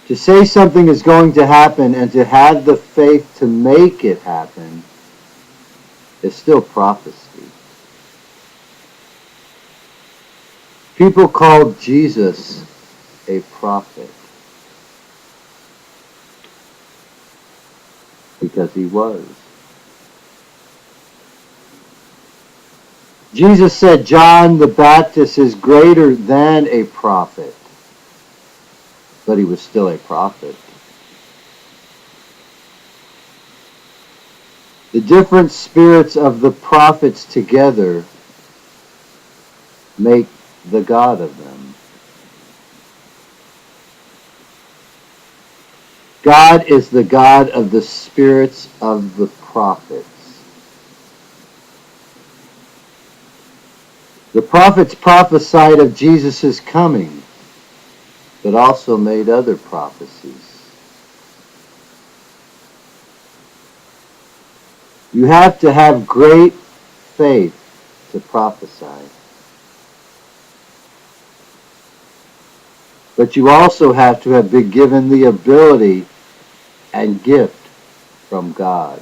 To say something is going to happen and to have the faith to make it happen is still prophecy. People called Jesus a prophet because he was. Jesus said John the Baptist is greater than a prophet, but he was still a prophet. The different spirits of the prophets together make the God of them. God is the God of the spirits of the prophets. The prophets prophesied of Jesus' coming, but also made other prophecies. You have to have great faith to prophesy. But you also have to have been given the ability and gift from God.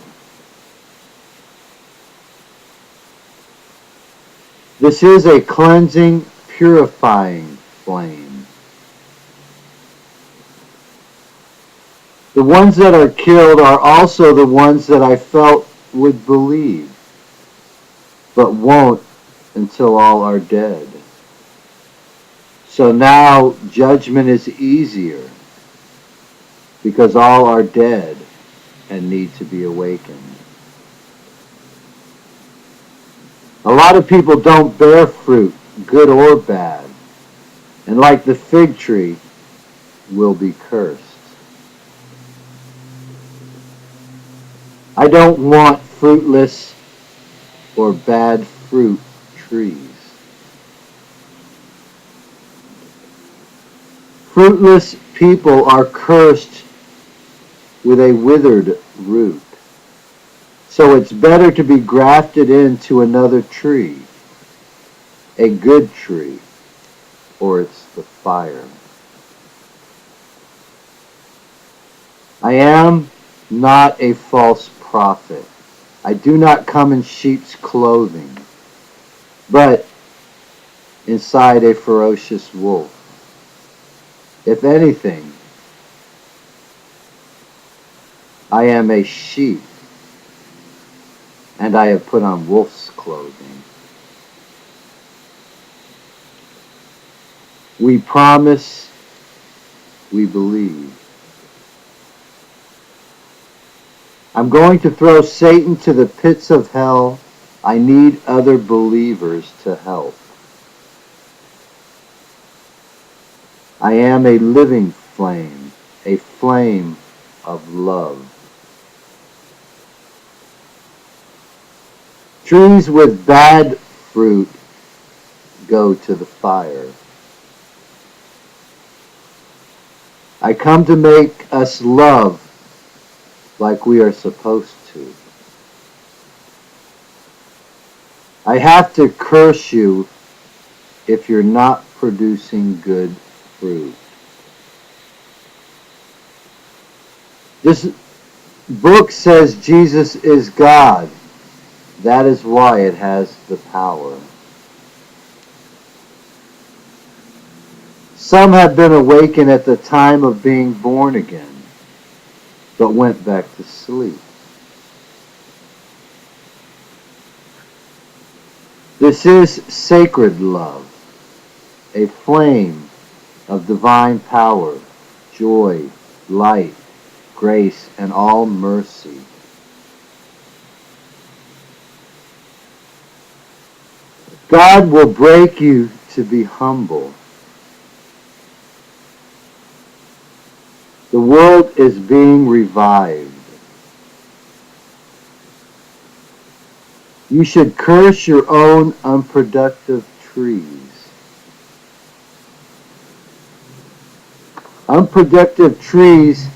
This is a cleansing, purifying flame. The ones that are killed are also the ones that I felt would believe, but won't until all are dead. So now judgment is easier because all are dead and need to be awakened. A lot of people don't bear fruit, good or bad, and like the fig tree, will be cursed. I don't want fruitless or bad fruit trees. Fruitless people are cursed with a withered root. So it's better to be grafted into another tree, a good tree, or it's the fire. I am not a false prophet. I do not come in sheep's clothing, but inside a ferocious wolf. If anything, I am a sheep, and I have put on wolf's clothing. We promise, we believe. I'm going to throw Satan to the pits of hell. I need other believers to help. I am a living flame, a flame of love. Trees with bad fruit go to the fire. I come to make us love like we are supposed to. I have to curse you if you're not producing good fruit. This book says Jesus is God. That is why it has the power. Some have been awakened at the time of being born again, but went back to sleep. This is sacred love, a flame of divine power, joy, light, grace, and all mercy. God will break you to be humble. The world is being revived. You should curse your own unproductive trees. Unproductive trees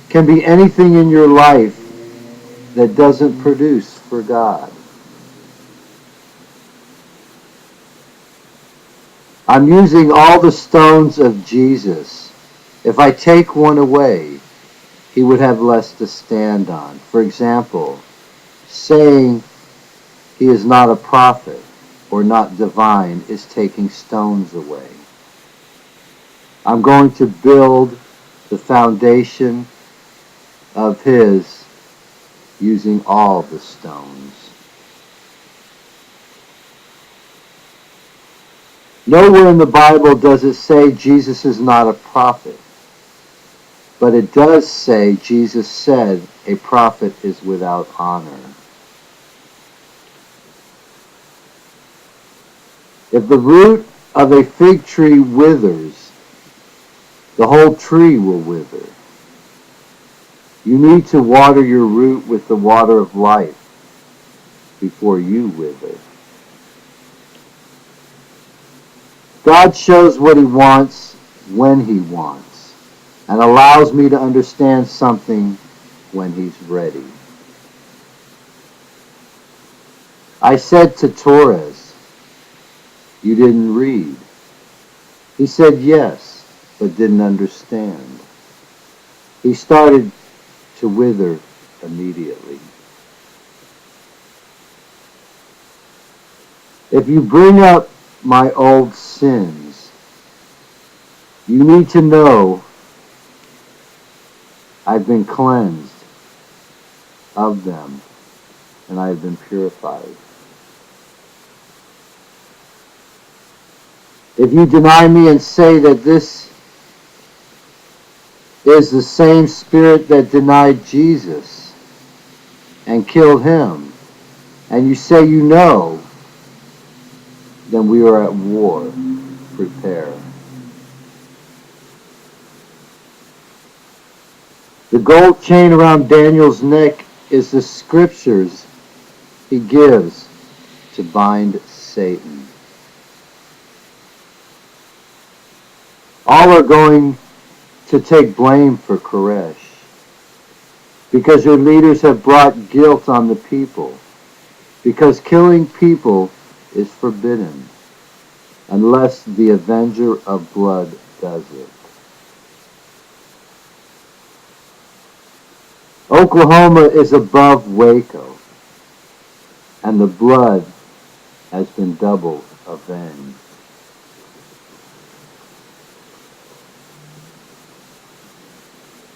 can be anything in your life that doesn't produce for God. I'm using all the stones of Jesus If I take one away, he would have less to stand on. For example, saying he is not a prophet or not divine is taking stones away. I'm going to build the foundation of his using all the stones. Nowhere in the Bible does it say Jesus is not a prophet, but it does say Jesus said a prophet is without honor. If the root of a fig tree withers, the whole tree will wither. You need to water your root with the water of life before you wither. God shows what he wants when he wants and allows me to understand something when he's ready. I said to Torres, "You didn't read." He said yes, but didn't understand. He started to wither immediately. If you bring up my old sins, you need to know I've been cleansed of them and I have been purified. If you deny me and say that this is the same spirit that denied Jesus and killed him, and you say you know, then we are at war. Prepare. The gold chain around Daniel's neck is the scriptures he gives to bind Satan. All are going to take blame for Koresh because your leaders have brought guilt on the people, because killing people is forbidden unless the avenger of blood does it. Oklahoma is above Waco, and the blood has been double avenged.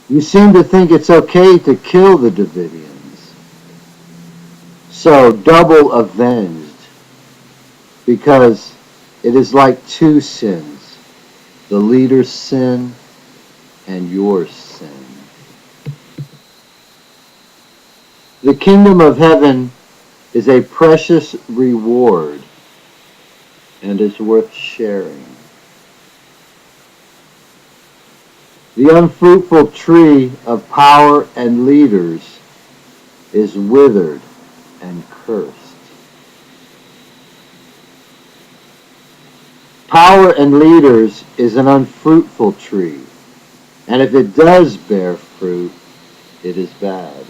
You seem to think it's okay to kill the Davidians, so double avenged, because it is like two sins, the leader's sin and your sin. The kingdom of heaven is a precious reward and is worth sharing. The unfruitful tree of power and leaders is withered and cursed. Power and leaders is an unfruitful tree, and if it does bear fruit, it is bad.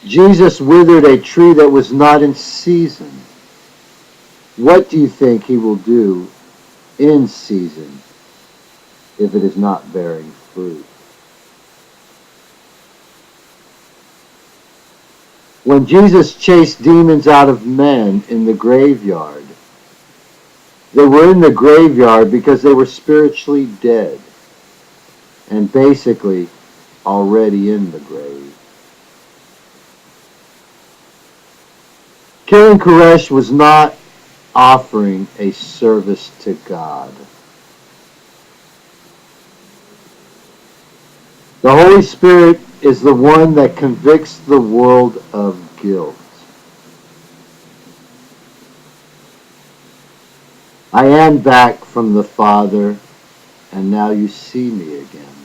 Jesus withered a tree that was not in season. What do you think he will do in season if it is not bearing fruit? When Jesus chased demons out of men in the graveyard, they were in the graveyard because they were spiritually dead and basically already in the grave. Killing Koresh was not offering a service to God. The Holy Spirit is the one that convicts the world of guilt. I am back from the Father, and now you see me again.